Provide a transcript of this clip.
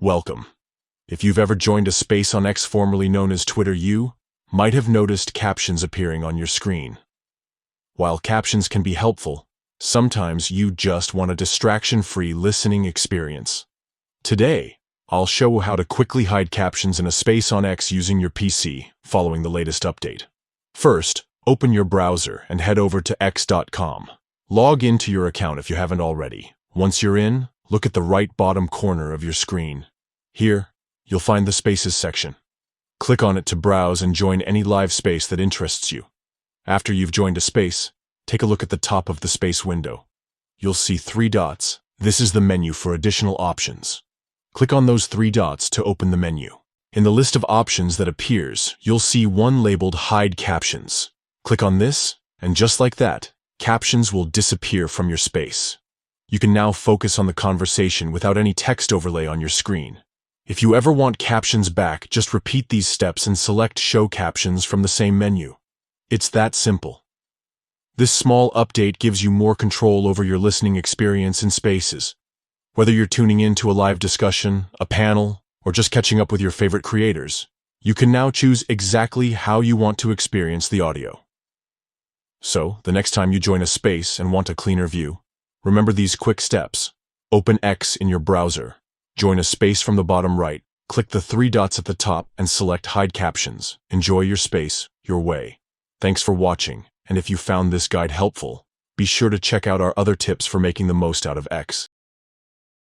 Welcome. If you've ever joined a space on X, formerly known as Twitter, you might have noticed captions appearing on your screen. While captions can be helpful, sometimes you just want a distraction-free listening experience. Today, I'll show how to quickly hide captions in a space on X using your PC, following the latest update. First, open your browser and head over to x.com. Log into your account if you haven't already. Once you're in, look at the right bottom corner of your screen. Here, you'll find the Spaces section. Click on it to browse and join any live space that interests you. After you've joined a space, take a look at the top of the space window. You'll see 3 dots. This is the menu for additional options. Click on those 3 dots to open the menu. In the list of options that appears, you'll see one labeled Hide Captions. Click on this, and just like that, captions will disappear from your space. You can now focus on the conversation without any text overlay on your screen. If you ever want captions back, just repeat these steps and select Show Captions from the same menu. It's that simple. This small update gives you more control over your listening experience in spaces. Whether you're tuning in to a live discussion, a panel, or just catching up with your favorite creators, you can now choose exactly how you want to experience the audio. So, the next time you join a space and want a cleaner view, remember these quick steps. Open X in your browser. Join a space from the bottom right. Click the 3 dots at the top and select Hide Captions. Enjoy your space, your way. Thanks for watching, and if you found this guide helpful, be sure to check out our other tips for making the most out of X.